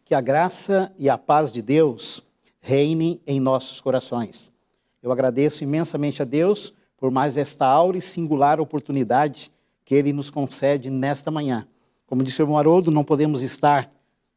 Que a graça e a paz de Deus reine em nossos corações. Eu agradeço imensamente a Deus por mais esta aura e singular oportunidade que Ele nos concede nesta manhã. Como disse o irmão Haroldo, não podemos estar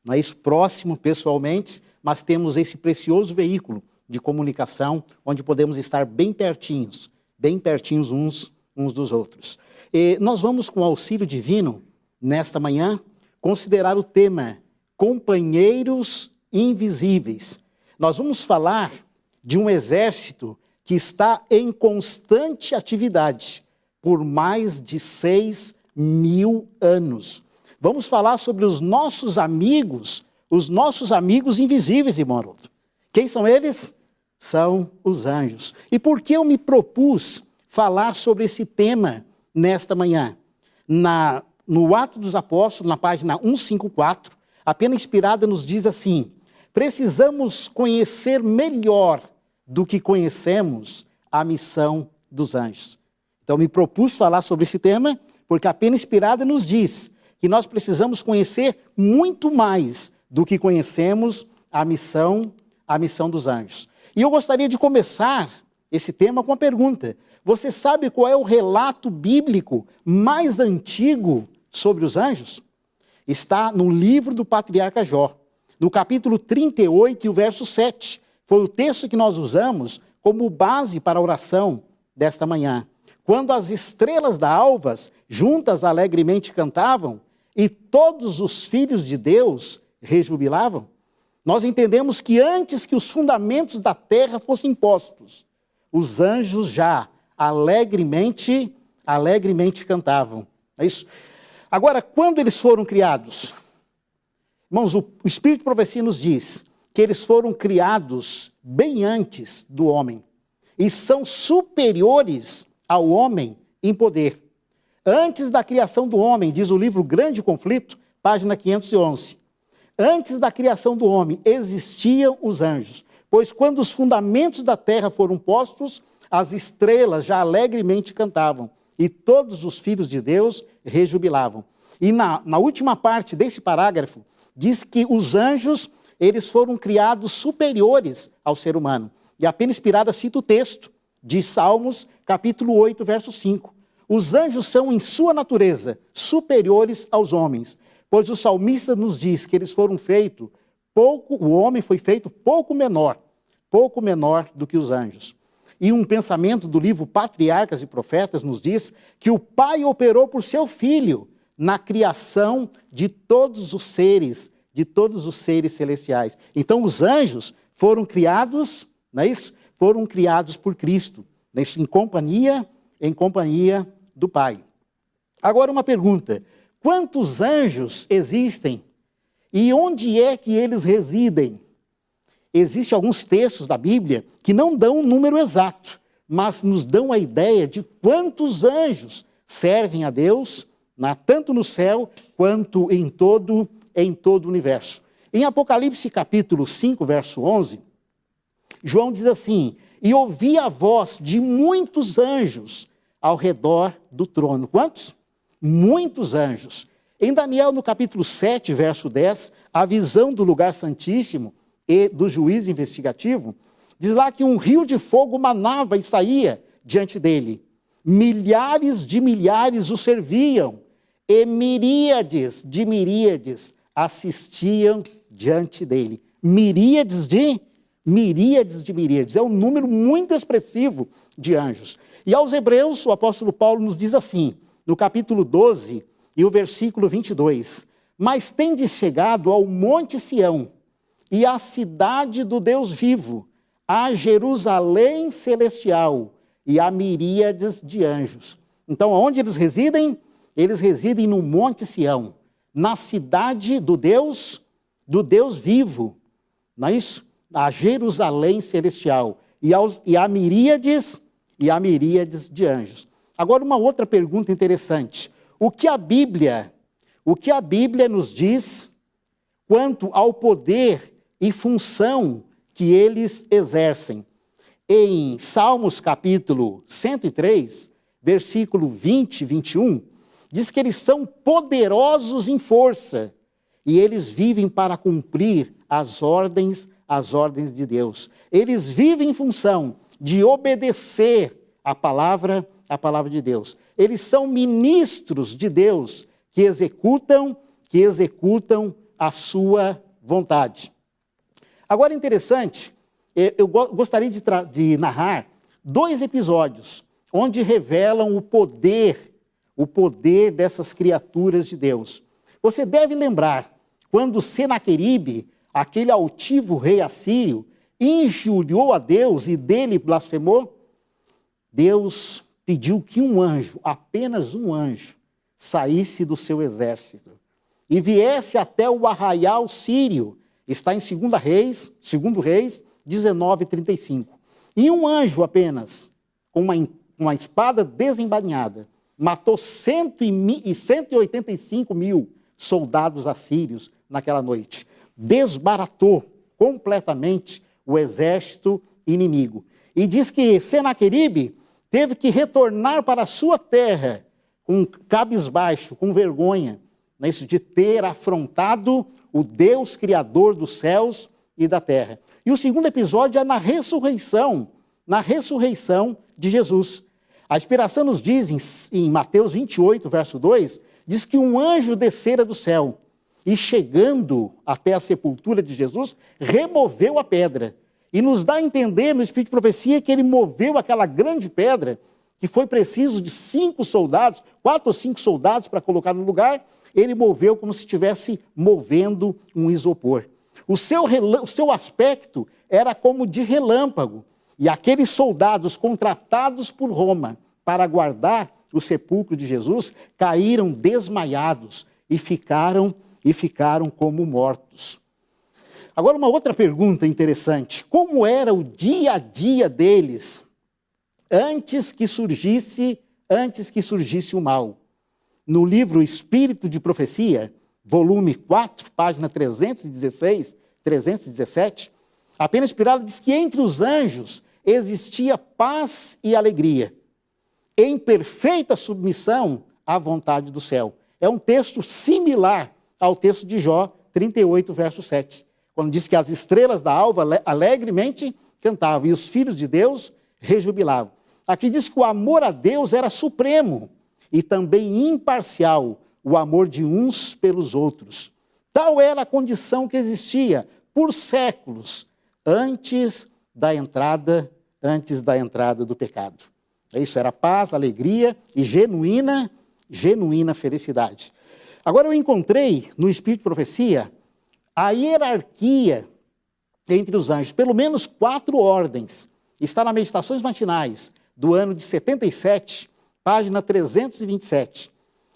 mais próximo pessoalmente, mas temos esse precioso veículo de comunicação onde podemos estar bem pertinhos uns dos outros. E nós vamos, com o auxílio divino, nesta manhã, considerar o tema Companheiros Invisíveis. Nós vamos falar de um exército que está em constante atividade por mais de 6.000 anos. Vamos falar sobre os nossos amigos invisíveis, irmão Haroldo. Quem são eles? São os anjos. E por que eu me propus falar sobre esse tema nesta manhã? No Atos dos Apóstolos, na página 154, a Pena Inspirada nos diz assim: precisamos conhecer melhor do que conhecemos a missão dos anjos. Então, me propus falar sobre esse tema, porque a Pena Inspirada nos diz que nós precisamos conhecer muito mais do que conhecemos a missão dos anjos. E eu gostaria de começar esse tema com uma pergunta. Você sabe qual é o relato bíblico mais antigo sobre os anjos? Está no livro do patriarca Jó, no capítulo 38 e o verso 7. Foi o texto que nós usamos como base para a oração desta manhã. Quando as estrelas da alvas juntas alegremente cantavam e todos os filhos de Deus rejubilavam, nós entendemos que antes que os fundamentos da terra fossem postos, os anjos já alegremente cantavam. É isso? Agora, quando eles foram criados? Irmãos, o Espírito de Profecia nos diz que eles foram criados bem antes do homem e são superiores ao homem em poder. Antes da criação do homem, diz o livro Grande Conflito, página 511, antes da criação do homem existiam os anjos, pois quando os fundamentos da terra foram postos, as estrelas já alegremente cantavam e todos os filhos de Deus rejubilavam. E na última parte desse parágrafo, diz que os anjos, eles foram criados superiores ao ser humano. E a Pena Inspirada cita o texto de Salmos, capítulo 8, verso 5. Os anjos são, em sua natureza, superiores aos homens, pois o salmista nos diz que eles foram feitos o homem foi feito pouco menor do que os anjos. E um pensamento do livro Patriarcas e Profetas nos diz que o Pai operou por seu Filho na criação de todos os seres celestiais. Então os anjos foram criados, não é isso? Foram criados por Cristo, não é isso? Em companhia do Pai. Agora uma pergunta: quantos anjos existem e onde é que eles residem? Existem alguns textos da Bíblia que não dão um número exato, mas nos dão a ideia de quantos anjos servem a Deus, tanto no céu quanto em todo o universo. Em Apocalipse capítulo 5, verso 11, João diz assim: e ouvi a voz de muitos anjos ao redor do trono. Quantos? Muitos anjos. Em Daniel, no capítulo 7, verso 10, a visão do lugar santíssimo e do juízo investigativo, diz lá que um rio de fogo manava e saía diante dele. Milhares de milhares o serviam e miríades de miríades assistiam diante dele. Miríades de miríades. É um número muito expressivo de anjos. E aos Hebreus, o apóstolo Paulo nos diz assim, no capítulo 12 e o versículo 22, mas tendes chegado ao monte Sião e à cidade do Deus vivo, a Jerusalém celestial e a miríades de anjos. Então, onde eles residem? Eles residem no monte Sião, na cidade do Deus vivo, não é isso? A Jerusalém celestial e a miríades de anjos. Agora, uma outra pergunta interessante. O que a Bíblia nos diz quanto ao poder e função que eles exercem? Em Salmos capítulo 103, versículo 20 e 21, diz que eles são poderosos em força e eles vivem para cumprir as ordens de Deus. Eles vivem em função de obedecer a palavra de Deus. Eles são ministros de Deus que executam a sua vontade. Agora, interessante, eu gostaria de narrar 2 episódios onde revelam o poder dessas criaturas de Deus. Você deve lembrar quando Senaqueribe, aquele altivo rei assírio, injuriou a Deus e dele blasfemou. Deus pediu que um anjo, apenas um anjo, saísse do seu exército e viesse até o arraial sírio. Está em 2 Reis 19:35. E um anjo apenas, com uma espada desembainhada, matou 185 mil soldados assírios naquela noite. Desbaratou completamente o exército inimigo. E diz que Senaqueribe teve que retornar para a sua terra com cabisbaixo, com vergonha, né, isso de ter afrontado o Deus Criador dos céus e da terra. E o segundo episódio é na ressurreição de Jesus. A inspiração nos diz, em Mateus 28, verso 2, diz que um anjo descera do céu e, chegando até a sepultura de Jesus, removeu a pedra. E nos dá a entender, no Espírito de Profecia, que ele moveu aquela grande pedra, que foi preciso de 4 ou 5 soldados para colocar no lugar, ele moveu como se estivesse movendo um isopor. O seu aspecto era como de relâmpago. E aqueles soldados contratados por Roma para guardar o sepulcro de Jesus caíram desmaiados e ficaram como mortos. Agora, uma outra pergunta interessante. Como era o dia a dia deles antes que surgisse o mal? No livro Espírito de Profecia, volume 4, página 316, 317, a Pena Inspirada diz que entre os anjos existia paz e alegria, em perfeita submissão à vontade do céu. É um texto similar ao texto de Jó 38, verso 7, quando diz que as estrelas da alva alegremente cantavam e os filhos de Deus rejubilavam. Aqui diz que o amor a Deus era supremo e também imparcial, o amor de uns pelos outros. Tal era a condição que existia por séculos antes da entrada do pecado. Isso era paz, alegria e genuína felicidade. Agora eu encontrei no Espírito de Profecia a hierarquia entre os anjos, pelo menos 4 ordens. Está nas Meditações Matinais do ano de 77, página 327.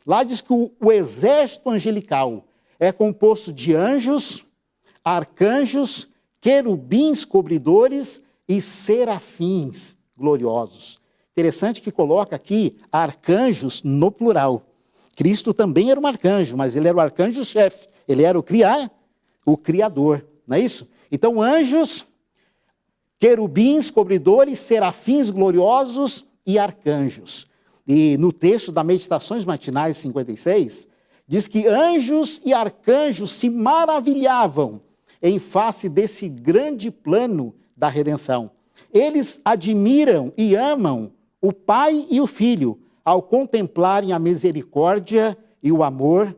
Lá diz que o exército angelical é composto de anjos, arcanjos, querubins cobridores e serafins gloriosos. Interessante que coloca aqui arcanjos no plural. Cristo também era um arcanjo, mas ele era o arcanjo-chefe. Ele era o Criador, não é isso? Então, anjos, querubins cobridores, serafins gloriosos e arcanjos. E no texto da Meditações Matinais 56, diz que anjos e arcanjos se maravilhavam em face desse grande plano da redenção. Eles admiram e amam o Pai e o Filho ao contemplarem a misericórdia e o amor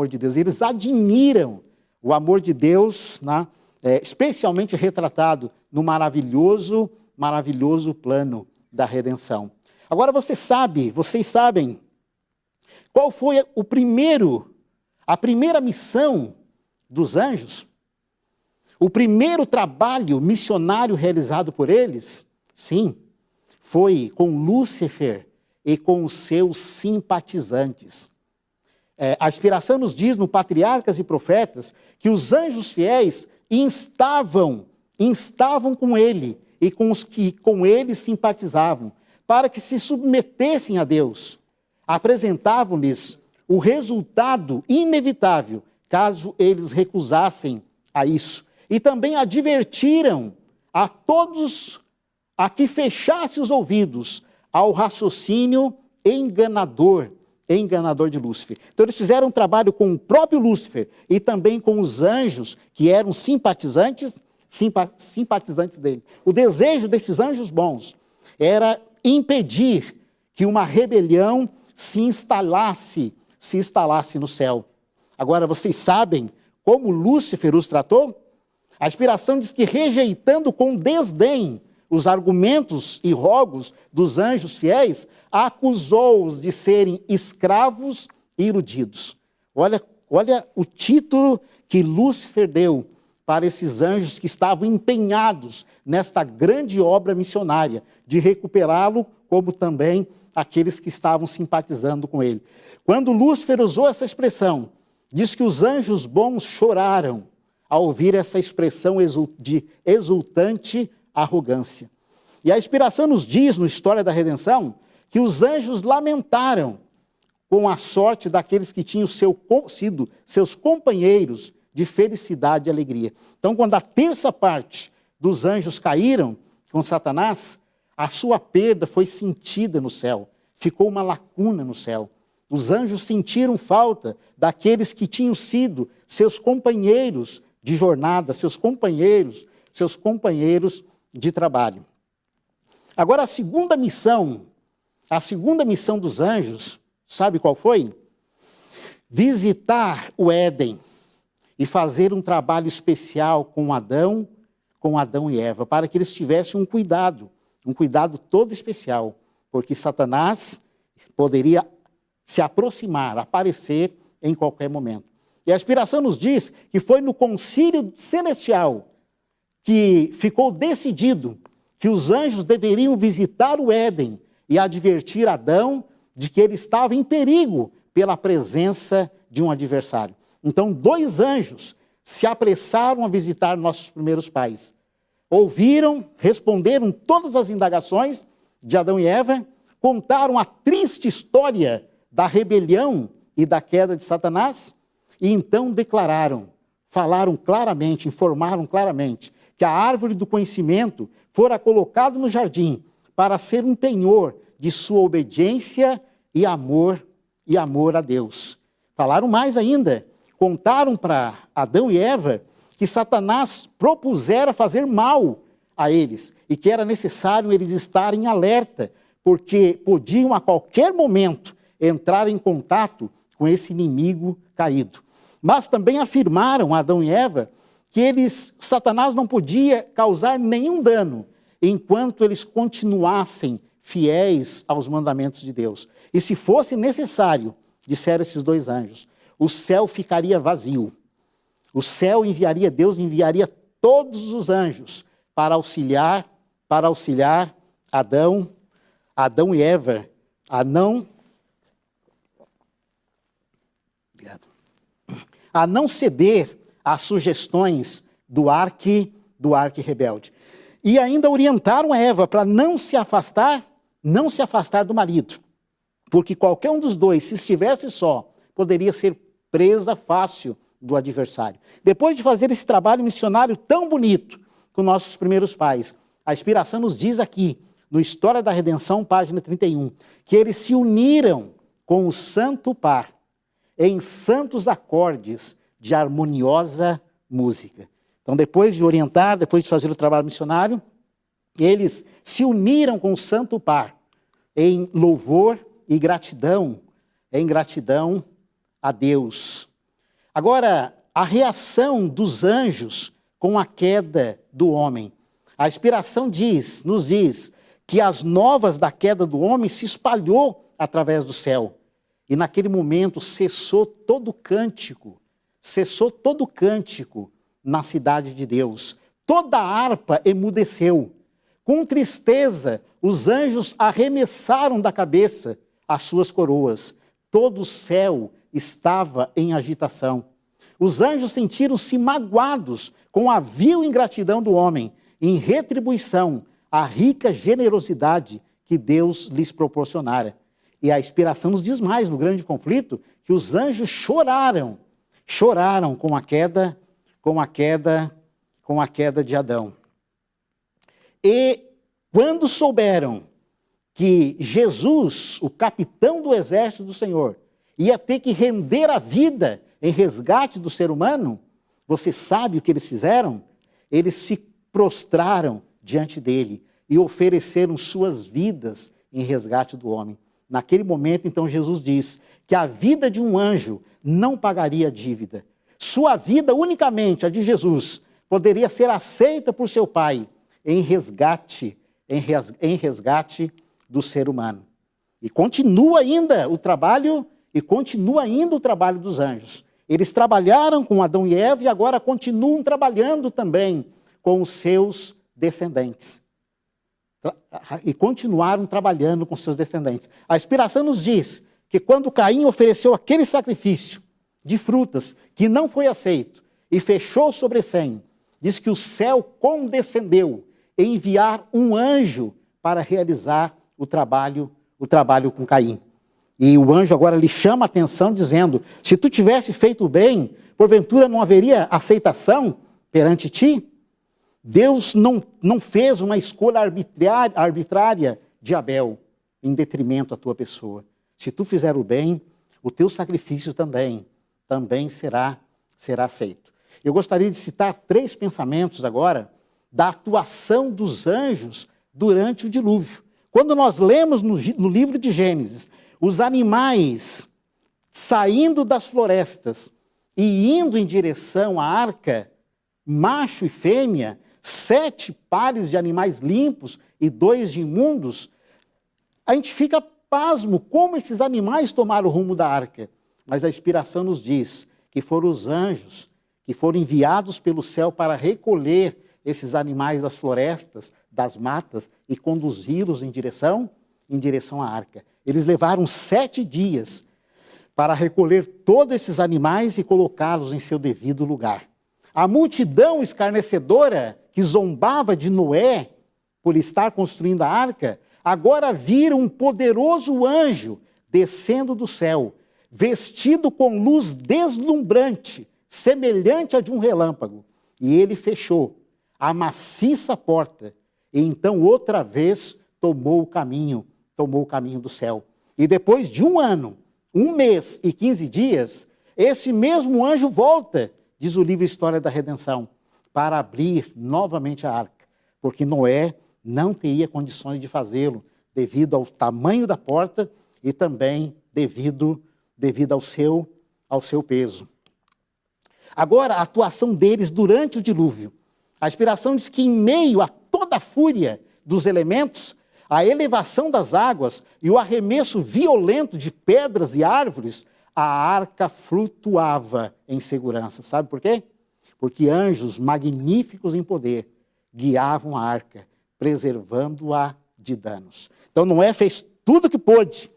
de Deus. Eles admiram o amor de Deus, né, especialmente retratado no maravilhoso plano da redenção. Agora vocês sabem qual foi a primeira missão dos anjos? O primeiro trabalho missionário realizado por eles? Sim, foi com Lúcifer e com os seus simpatizantes. A inspiração nos diz, no Patriarcas e Profetas, que os anjos fiéis instavam com ele e com os que com ele simpatizavam, para que se submetessem a Deus. Apresentavam-lhes o resultado inevitável, caso eles recusassem a isso. E também advertiram a todos a que fechasse os ouvidos ao raciocínio enganador enganador de Lúcifer. Então eles fizeram um trabalho com o próprio Lúcifer e também com os anjos que eram simpatizantes dele. O desejo desses anjos bons era impedir que uma rebelião se instalasse no céu. Agora, vocês sabem como Lúcifer os tratou? A inspiração diz que, rejeitando com desdém os argumentos e rogos dos anjos fiéis, acusou-os de serem escravos e iludidos. Olha o título que Lúcifer deu para esses anjos que estavam empenhados nesta grande obra missionária, de recuperá-lo, como também aqueles que estavam simpatizando com ele. Quando Lúcifer usou essa expressão, diz que os anjos bons choraram ao ouvir essa expressão de exultante arrogância. E a inspiração nos diz, no História da Redenção, que os anjos lamentaram com a sorte daqueles que tinham sido seus companheiros de felicidade e alegria. Então, quando a terça parte dos anjos caíram com Satanás, a sua perda foi sentida no céu. Ficou uma lacuna no céu. Os anjos sentiram falta daqueles que tinham sido seus companheiros de jornada, seus companheiros de trabalho. Agora, a segunda missão dos anjos, sabe qual foi? Visitar o Éden e fazer um trabalho especial com Adão e Eva, para que eles tivessem um cuidado todo especial, porque Satanás poderia se aproximar, aparecer em qualquer momento. E a inspiração nos diz que foi no concílio celestial que ficou decidido que os anjos deveriam visitar o Éden e advertir Adão de que ele estava em perigo pela presença de um adversário. Então, 2 anjos se apressaram a visitar nossos primeiros pais. Ouviram, responderam todas as indagações de Adão e Eva, contaram a triste história da rebelião e da queda de Satanás, e então falaram claramente, informaram claramente que a árvore do conhecimento fora colocada no jardim para ser um penhor de sua obediência e amor a Deus. Falaram mais ainda, contaram para Adão e Eva que Satanás propusera fazer mal a eles e que era necessário eles estarem alerta, porque podiam a qualquer momento entrar em contato com esse inimigo caído. Mas também afirmaram a Adão e Eva que Satanás não podia causar nenhum dano enquanto eles continuassem fiéis aos mandamentos de Deus. E se fosse necessário, disseram esses 2 anjos, o céu ficaria vazio. Deus enviaria todos os anjos para auxiliar Adão e Eva a não ceder às sugestões do arque rebelde. E ainda orientaram a Eva para não se afastar do marido, porque qualquer um dos 2, se estivesse só, poderia ser presa fácil do adversário. Depois de fazer esse trabalho missionário tão bonito com nossos primeiros pais, a inspiração nos diz aqui, no História da Redenção, página 31, que eles se uniram com o Santo Par em santos acordes de harmoniosa música. Então, depois de orientar, depois de fazer o trabalho missionário, eles se uniram com o Santo Par em louvor e gratidão a Deus. Agora, a reação dos anjos com a queda do homem. A inspiração nos diz que as novas da queda do homem se espalhou através do céu. E naquele momento cessou todo cântico na cidade de Deus. Toda a harpa emudeceu. Com tristeza, os anjos arremessaram da cabeça as suas coroas. Todo o céu estava em agitação. Os anjos sentiram-se magoados com a vil ingratidão do homem, em retribuição à rica generosidade que Deus lhes proporcionara. E a inspiração nos diz mais, no grande conflito, que os anjos choraram com a queda de Adão. E quando souberam que Jesus, o capitão do exército do Senhor, ia ter que render a vida em resgate do ser humano, você sabe o que eles fizeram? Eles se prostraram diante dele e ofereceram suas vidas em resgate do homem. Naquele momento, então, Jesus diz que a vida de um anjo não pagaria a dívida. Sua vida, unicamente a de Jesus, poderia ser aceita por seu Pai em resgate do ser humano. E continua ainda o trabalho dos anjos. Eles trabalharam com Adão e Eva e agora continuam trabalhando também com os seus descendentes. E continuaram trabalhando com seus descendentes. A inspiração nos diz que quando Caim ofereceu aquele sacrifício de frutas que não foi aceito e fechou sobre Sem, diz que o céu condescendeu em enviar um anjo para realizar o trabalho com Caim. E o anjo agora lhe chama a atenção dizendo, se tu tivesse feito o bem, porventura não haveria aceitação perante ti? Deus não fez uma escolha arbitrária de Abel em detrimento à tua pessoa. Se tu fizer o bem, o teu sacrifício também será aceito. Eu gostaria de citar 3 pensamentos agora da atuação dos anjos durante o dilúvio. Quando nós lemos no livro de Gênesis, os animais saindo das florestas e indo em direção à arca, macho e fêmea, 7 pares de animais limpos e 2 de imundos, a gente fica pasmo como esses animais tomaram o rumo da arca. Mas a inspiração nos diz que foram os anjos que foram enviados pelo céu para recolher esses animais das florestas, das matas e conduzi-los em direção à arca. Eles levaram 7 dias para recolher todos esses animais e colocá-los em seu devido lugar. A multidão escarnecedora que zombava de Noé por estar construindo a arca, agora viram um poderoso anjo descendo do céu, vestido com luz deslumbrante, semelhante a de um relâmpago. E ele fechou a maciça porta, e então outra vez tomou o caminho do céu. E depois de 1 ano, 1 mês e 15 dias, esse mesmo anjo volta, diz o livro História da Redenção, para abrir novamente a arca, porque Noé não teria condições de fazê-lo, devido ao tamanho da porta e também devido ao seu peso. Agora, a atuação deles durante o dilúvio. A inspiração diz que em meio a toda a fúria dos elementos, a elevação das águas e o arremesso violento de pedras e árvores, a arca flutuava em segurança. Sabe por quê? Porque anjos magníficos em poder guiavam a arca, preservando-a de danos. Então Noé fez tudo o que pôde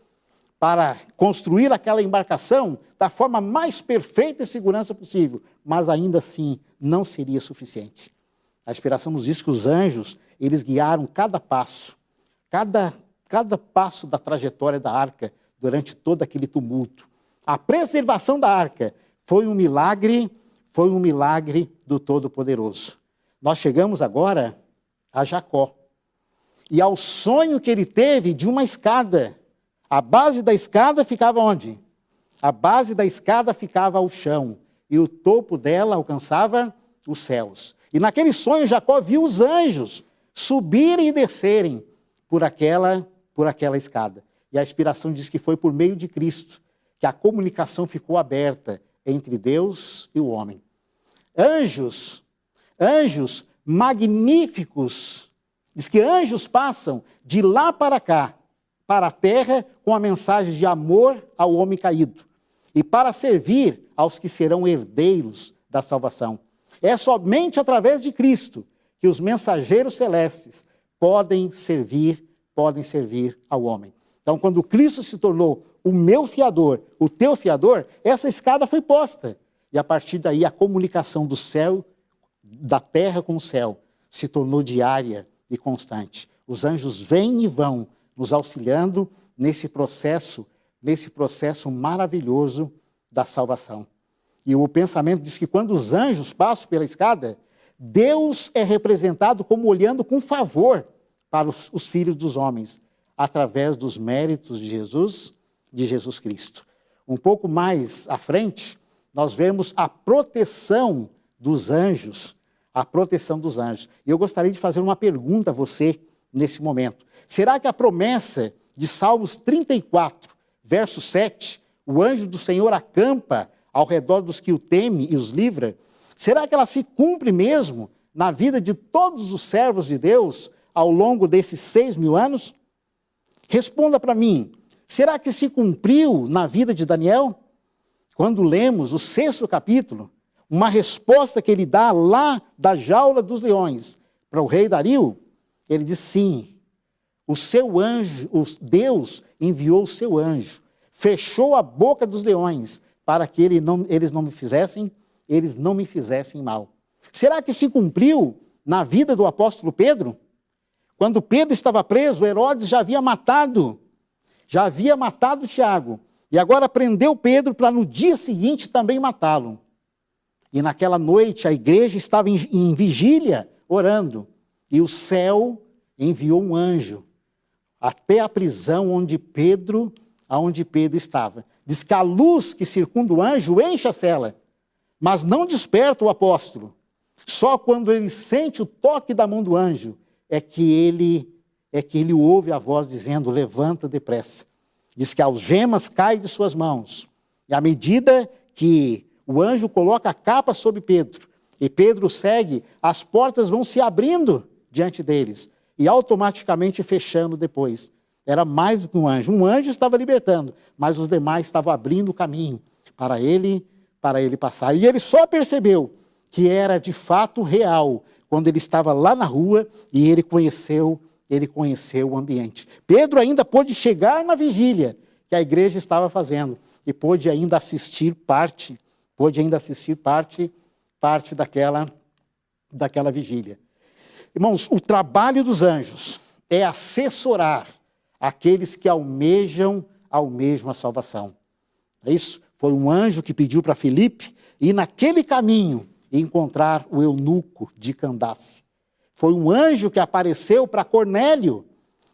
para construir aquela embarcação da forma mais perfeita e segurança possível, mas ainda assim não seria suficiente. A inspiração nos diz que os anjos, eles guiaram cada passo da trajetória da arca durante todo aquele tumulto. A preservação da arca foi um milagre do Todo-Poderoso. Nós chegamos agora a Jacó e ao sonho que ele teve de uma escada. A base da escada ficava onde? A base da escada ficava ao chão e o topo dela alcançava os céus. E naquele sonho Jacó viu os anjos subirem e descerem por aquela escada. E a inspiração diz que foi por meio de Cristo que a comunicação ficou aberta entre Deus e o homem. Anjos magníficos, diz que anjos passam de lá para cá, para a terra, com a mensagem de amor ao homem caído e para servir aos que serão herdeiros da salvação. É somente através de Cristo que os mensageiros celestes podem servir ao homem. Então, quando Cristo se tornou o meu fiador, o teu fiador, essa escada foi posta. E a partir daí a comunicação do céu, da terra com o céu, se tornou diária e constante. Os anjos vêm e vão nos auxiliando nesse processo maravilhoso da salvação. E o pensamento diz que quando os anjos passam pela escada, Deus é representado como olhando com favor para os filhos dos homens, através dos méritos de Jesus Cristo. Um pouco mais à frente, nós vemos a proteção dos anjos, a proteção dos anjos. E eu gostaria de fazer uma pergunta a você nesse momento. Será que a promessa de Salmos 34, verso 7, o anjo do Senhor acampa ao redor dos que o temem e os livra, será que ela se cumpre mesmo na vida de todos os servos de Deus ao longo desses 6.000 anos? Responda para mim, será que se cumpriu na vida de Daniel? Quando lemos o 6º capítulo, uma resposta que ele dá lá da jaula dos leões para o rei Dario, ele diz sim, o seu anjo, Deus enviou o seu anjo, fechou a boca dos leões para que eles não me fizessem mal. Será que se cumpriu na vida do apóstolo Pedro? Quando Pedro estava preso, Herodes já havia matado Tiago, e agora prendeu Pedro para no dia seguinte também matá-lo. E naquela noite a igreja estava em vigília, orando, e o céu enviou um anjo até a prisão onde Pedro estava. Diz que a luz que circunda o anjo enche a cela, mas não desperta o apóstolo. Só quando ele sente o toque da mão do anjo é que ele ouve a voz dizendo, levanta depressa. Diz que algemas caem de suas mãos. E à medida que o anjo coloca a capa sobre Pedro, e Pedro segue, as portas vão se abrindo diante deles, e automaticamente fechando depois. Era mais do que um anjo. Um anjo estava libertando, mas os demais estavam abrindo o caminho para ele passar. E ele só percebeu que era de fato real quando ele estava lá na rua e ele conheceu o ambiente. Pedro ainda pôde chegar na vigília que a igreja estava fazendo e pôde ainda assistir parte daquela vigília. Irmãos, o trabalho dos anjos é assessorar aqueles que almejam a salvação. É isso? Foi um anjo que pediu para Filipe ir naquele caminho e encontrar o eunuco de Candace. Foi um anjo que apareceu para Cornélio,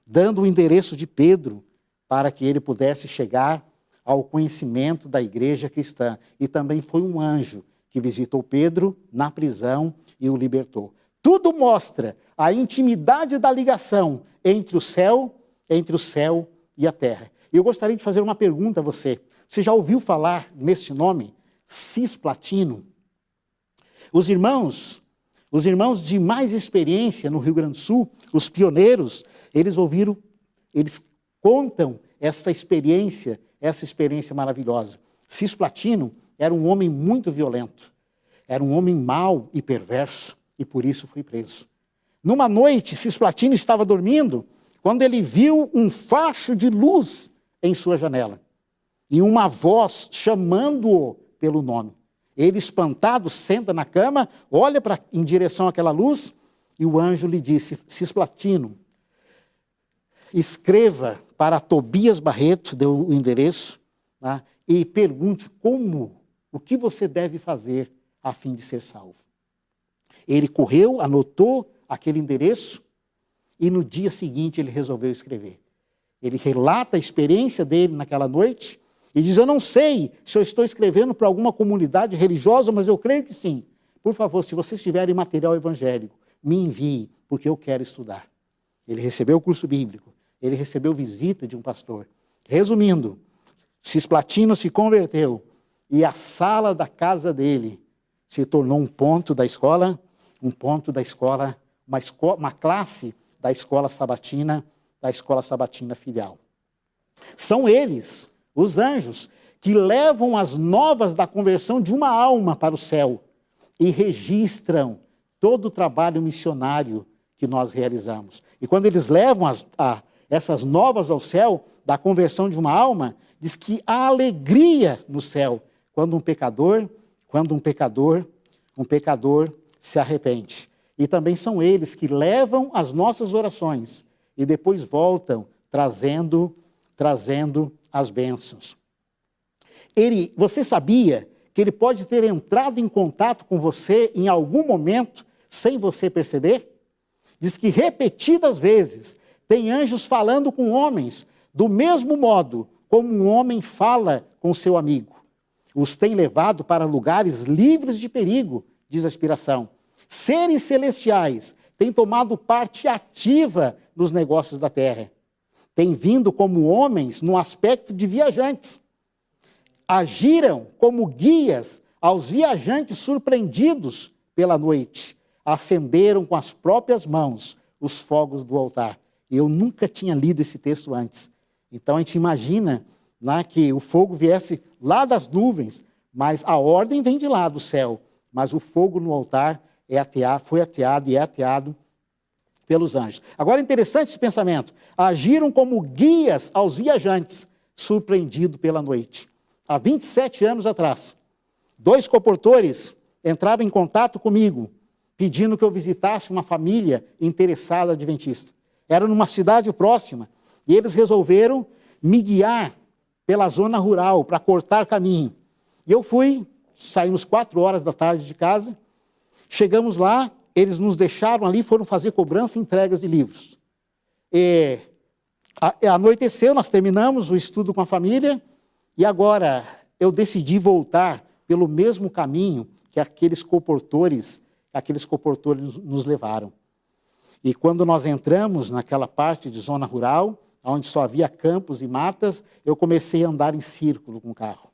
dando o endereço de Pedro, para que ele pudesse chegar ao conhecimento da igreja cristã. E também foi um anjo que visitou Pedro na prisão e o libertou. Tudo mostra a intimidade da ligação entre o céu e a terra. E eu gostaria de fazer uma pergunta a você. Você já ouviu falar neste nome? Cisplatino? Os irmãos de mais experiência no Rio Grande do Sul, os pioneiros, eles contam essa experiência maravilhosa. Cisplatino era um homem muito violento, era um homem mau e perverso, e por isso foi preso. Numa noite, Cisplatino estava dormindo, quando ele viu um facho de luz em sua janela, e uma voz chamando-o pelo nome. Ele, espantado, senta na cama, olha em direção àquela luz, e o anjo lhe disse, Cisplatino, escreva para Tobias Barreto, deu o endereço, tá? E pergunte o que você deve fazer a fim de ser salvo. Ele correu, anotou aquele endereço, e no dia seguinte ele resolveu escrever. Ele relata a experiência dele naquela noite, e diz, eu não sei se eu estou escrevendo para alguma comunidade religiosa, mas eu creio que sim. Por favor, se vocês tiverem material evangélico, me envie, porque eu quero estudar. Ele recebeu o curso bíblico, ele recebeu visita de um pastor. Resumindo, Cisplatino se converteu, e a sala da casa dele se tornou uma classe da escola sabatina filial. São eles, os anjos, que levam as novas da conversão de uma alma para o céu e registram todo o trabalho missionário que nós realizamos. E quando eles levam essas novas ao céu, da conversão de uma alma, diz que há alegria no céu quando um pecador se arrepende. E também são eles que levam as nossas orações e depois voltam trazendo as bênçãos. Você sabia que ele pode ter entrado em contato com você em algum momento sem você perceber? Diz que repetidas vezes tem anjos falando com homens, do mesmo modo como um homem fala com seu amigo. Os tem levado para lugares livres de perigo, diz a inspiração. Seres celestiais têm tomado parte ativa nos negócios da terra. Têm vindo como homens no aspecto de viajantes. Agiram como guias aos viajantes surpreendidos pela noite. Acenderam com as próprias mãos os fogos do altar. Eu nunca tinha lido esse texto antes. Então a gente imagina, né, que o fogo viesse lá das nuvens, mas a ordem vem de lá do céu. Mas o fogo no altar foi ateado e é ateado pelos anjos. Agora, interessante esse pensamento. Agiram como guias aos viajantes, surpreendidos pela noite. Há 27 anos atrás, 2 comportores entraram em contato comigo, pedindo que eu visitasse uma família interessada adventista. Era numa cidade próxima, e eles resolveram me guiar pela zona rural, para cortar caminho. E eu fui, saímos 4 horas da tarde de casa, chegamos lá, eles nos deixaram ali, foram fazer cobrança e entregas de livros. Anoiteceu, nós terminamos o estudo com a família, e agora eu decidi voltar pelo mesmo caminho que aqueles comportores nos levaram. E quando nós entramos naquela parte de zona rural, onde só havia campos e matas, eu comecei a andar em círculo com o carro.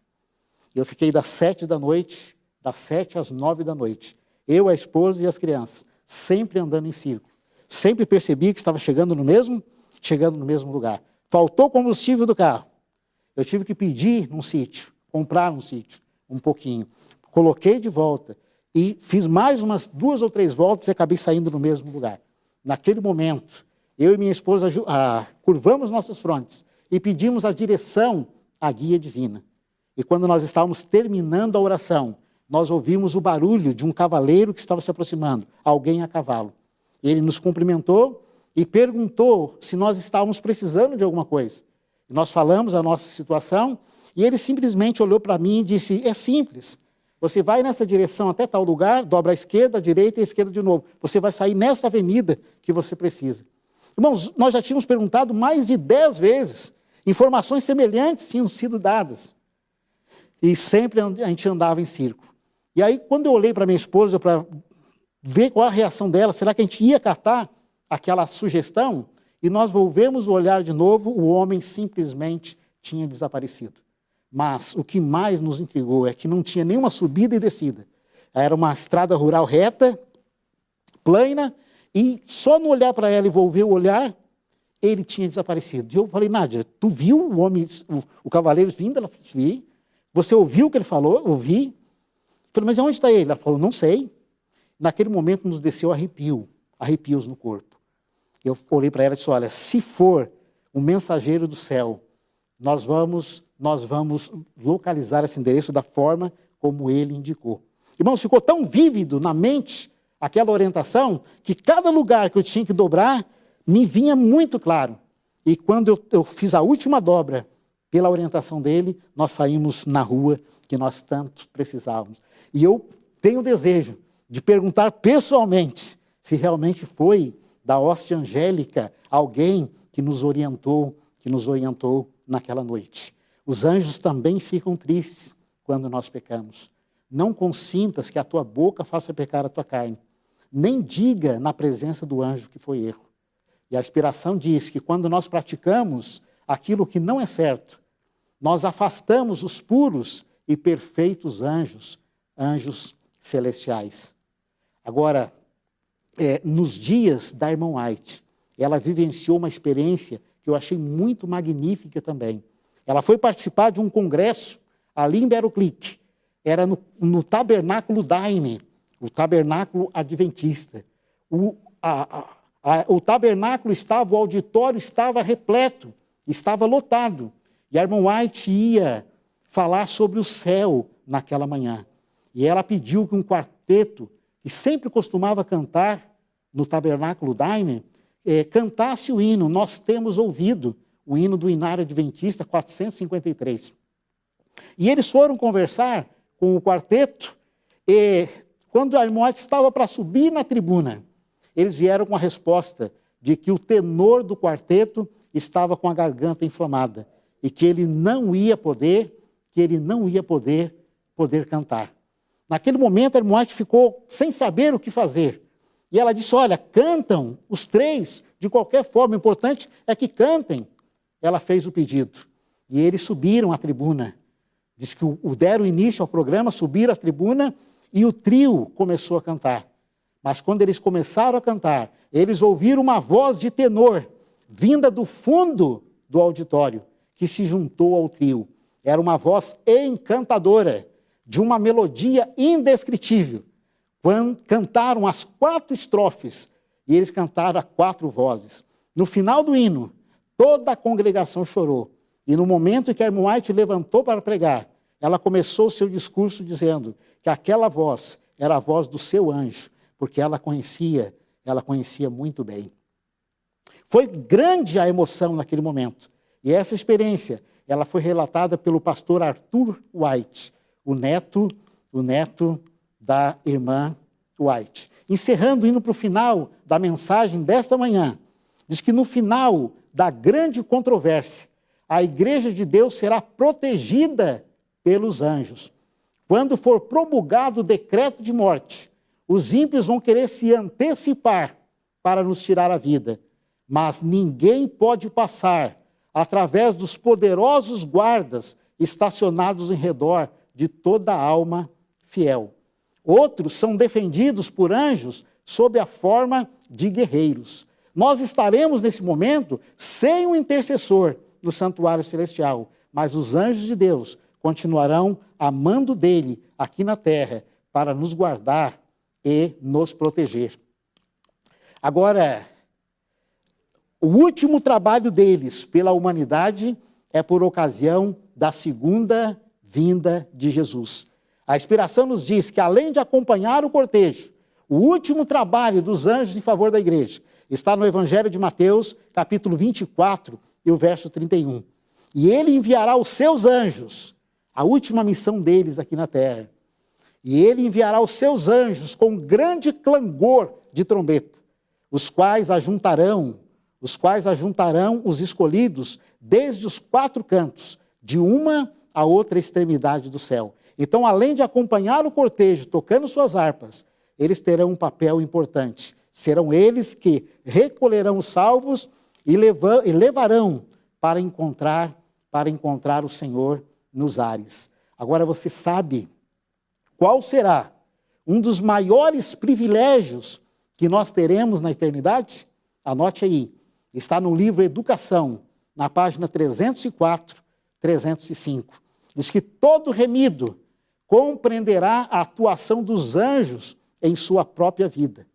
Eu fiquei das 7 da noite, das 7 às 9 da noite. Eu, a esposa e as crianças, sempre andando em círculo. Sempre percebi que estava chegando no mesmo lugar. Faltou combustível do carro. Eu tive que pedir num sítio, comprar um sítio, um pouquinho. Coloquei de volta e fiz mais umas 2 ou 3 voltas e acabei saindo no mesmo lugar. Naquele momento, eu e minha esposa curvamos nossos frontes e pedimos a direção à guia divina. E quando nós estávamos terminando a oração, nós ouvimos o barulho de um cavaleiro que estava se aproximando, alguém a cavalo. Ele nos cumprimentou e perguntou se nós estávamos precisando de alguma coisa. Nós falamos a nossa situação e ele simplesmente olhou para mim e disse, é simples, você vai nessa direção até tal lugar, dobra à esquerda, à direita e à esquerda de novo. Você vai sair nessa avenida que você precisa. Irmãos, nós já tínhamos perguntado mais de 10 vezes, informações semelhantes tinham sido dadas. E sempre a gente andava em círculo. E aí, quando eu olhei para minha esposa para ver qual a reação dela, será que a gente ia acatar aquela sugestão? E nós volvemos o olhar de novo, o homem simplesmente tinha desaparecido. Mas o que mais nos intrigou é que não tinha nenhuma subida e descida. Era uma estrada rural reta, plana, e só no olhar para ela e volver o olhar, ele tinha desaparecido. E eu falei, Nádia, tu viu o homem, o cavaleiro vindo? Ela falou, vi. Você ouviu o que ele falou? Ouvi. Eu falei, mas onde está ele? Ela falou, não sei. Naquele momento nos desceu arrepios no corpo. Eu olhei para ela e disse, olha, se for um mensageiro do céu, nós vamos localizar esse endereço da forma como ele indicou. Irmãos, ficou tão vívido na mente aquela orientação que cada lugar que eu tinha que dobrar me vinha muito claro. E quando eu fiz a última dobra, pela orientação dele, nós saímos na rua que nós tanto precisávamos. E eu tenho o desejo de perguntar pessoalmente se realmente foi da hoste angélica alguém que nos orientou naquela noite. Os anjos também ficam tristes quando nós pecamos. Não consintas que a tua boca faça pecar a tua carne. Nem diga na presença do anjo que foi erro. E a inspiração diz que quando nós praticamos aquilo que não é certo, nós afastamos os puros e perfeitos anjos celestiais. Agora, nos dias da irmã White, ela vivenciou uma experiência que eu achei muito magnífica também. Ela foi participar de um congresso ali em Battle Creek. Era no Tabernáculo Daime, o Tabernáculo Adventista. O tabernáculo o auditório estava repleto, estava lotado. E a irmã White ia falar sobre o céu naquela manhã. E ela pediu que um quarteto, que sempre costumava cantar no Tabernáculo Daime, cantasse o hino. Nós temos ouvido o hino do Inário Adventista 453. E eles foram conversar com o quarteto, e quando a irmã White estava para subir na tribuna, eles vieram com a resposta de que o tenor do quarteto estava com a garganta inflamada e que ele não ia poder cantar. Naquele momento, a irmã White ficou sem saber o que fazer. E ela disse, olha, cantam os três de qualquer forma, o importante é que cantem. Ela fez o pedido. E eles subiram à tribuna. Diz que deram início ao programa, subiram à tribuna e o trio começou a cantar. Mas quando eles começaram a cantar, eles ouviram uma voz de tenor, vinda do fundo do auditório, que se juntou ao trio. Era uma voz encantadora, de uma melodia indescritível. Quando cantaram as 4 estrofes, e eles cantaram a 4 vozes. No final do hino, toda a congregação chorou. E no momento em que a irmã White levantou para pregar, ela começou o seu discurso dizendo que aquela voz era a voz do seu anjo, porque ela conhecia muito bem. Foi grande a emoção naquele momento. E essa experiência, ela foi relatada pelo pastor Arthur White, o neto da irmã White. Encerrando, indo para o final da mensagem desta manhã, diz que no final da grande controvérsia, a igreja de Deus será protegida pelos anjos. Quando for promulgado o decreto de morte, os ímpios vão querer se antecipar para nos tirar a vida, mas ninguém pode passar através dos poderosos guardas estacionados em redor de toda a alma fiel. Outros são defendidos por anjos sob a forma de guerreiros. Nós estaremos nesse momento sem um intercessor no santuário celestial, mas os anjos de Deus continuarão amando dele aqui na terra para nos guardar e nos proteger. Agora, o último trabalho deles pela humanidade é por ocasião da segunda vinda de Jesus. A inspiração nos diz que, além de acompanhar o cortejo, o último trabalho dos anjos em favor da igreja está no Evangelho de Mateus, capítulo 24, e o verso 31. E ele enviará os seus anjos, a última missão deles aqui na terra. E ele enviará os seus anjos com grande clangor de trombeta, os quais ajuntarão os escolhidos desde os 4 cantos, de uma a outra extremidade do céu. Então, além de acompanhar o cortejo tocando suas harpas, eles terão um papel importante. Serão eles que recolherão os salvos e levarão para encontrar o Senhor nos ares. Agora você sabe qual será um dos maiores privilégios que nós teremos na eternidade? Anote aí. Está no livro Educação, na página 304, 305. Diz que todo remido compreenderá a atuação dos anjos em sua própria vida.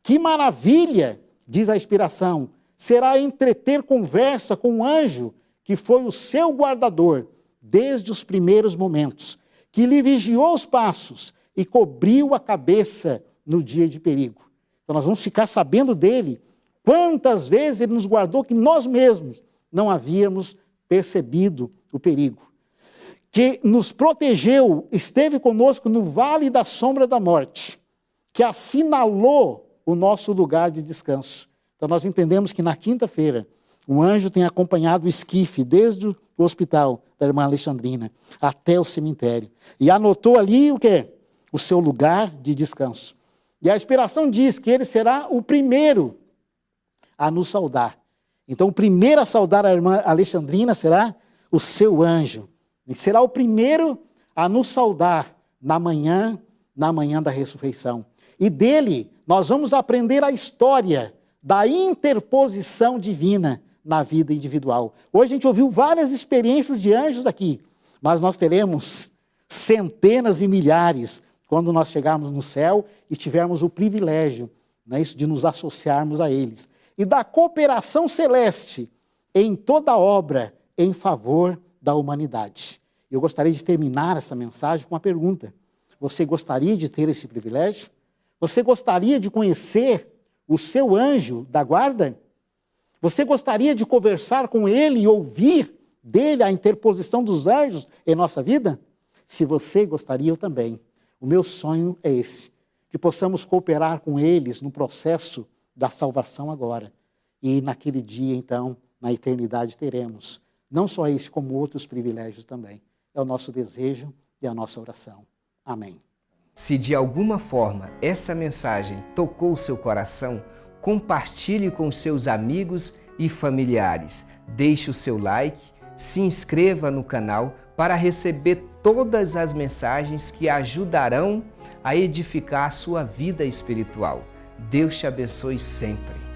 Que maravilha, diz a inspiração, será entreter conversa com um anjo que foi o seu guardador desde os primeiros momentos, que lhe vigiou os passos e cobriu a cabeça no dia de perigo. Então nós vamos ficar sabendo dele quantas vezes ele nos guardou que nós mesmos não havíamos percebido o perigo. Que nos protegeu, esteve conosco no vale da sombra da morte, que assinalou o nosso lugar de descanso. Então nós entendemos que na quinta-feira, um anjo tem acompanhado o esquife desde o hospital da irmã Alexandrina até o cemitério. E anotou ali o quê? O seu lugar de descanso. E a inspiração diz que ele será o primeiro a nos saudar. Então o primeiro a saudar a irmã Alexandrina será o seu anjo. E será o primeiro a nos saudar na manhã da ressurreição. E dele nós vamos aprender a história da interposição divina na vida individual. Hoje a gente ouviu várias experiências de anjos aqui, mas nós teremos centenas e milhares quando nós chegarmos no céu e tivermos o privilégio, né, de nos associarmos a eles. E da cooperação celeste em toda obra em favor da humanidade. Eu gostaria de terminar essa mensagem com uma pergunta. Você gostaria de ter esse privilégio? Você gostaria de conhecer o seu anjo da guarda? Você gostaria de conversar com ele e ouvir dele a interposição dos anjos em nossa vida? Se você gostaria, eu também. O meu sonho é esse, que possamos cooperar com eles no processo da salvação agora. e naquele dia, então, na eternidade teremos não só esse, como outros privilégios também. É o nosso desejo e a nossa oração. Amém. Se de alguma forma essa mensagem tocou o seu coração, compartilhe com seus amigos e familiares. Deixe o seu like, se inscreva no canal para receber todas as mensagens que ajudarão a edificar a sua vida espiritual. Deus te abençoe sempre.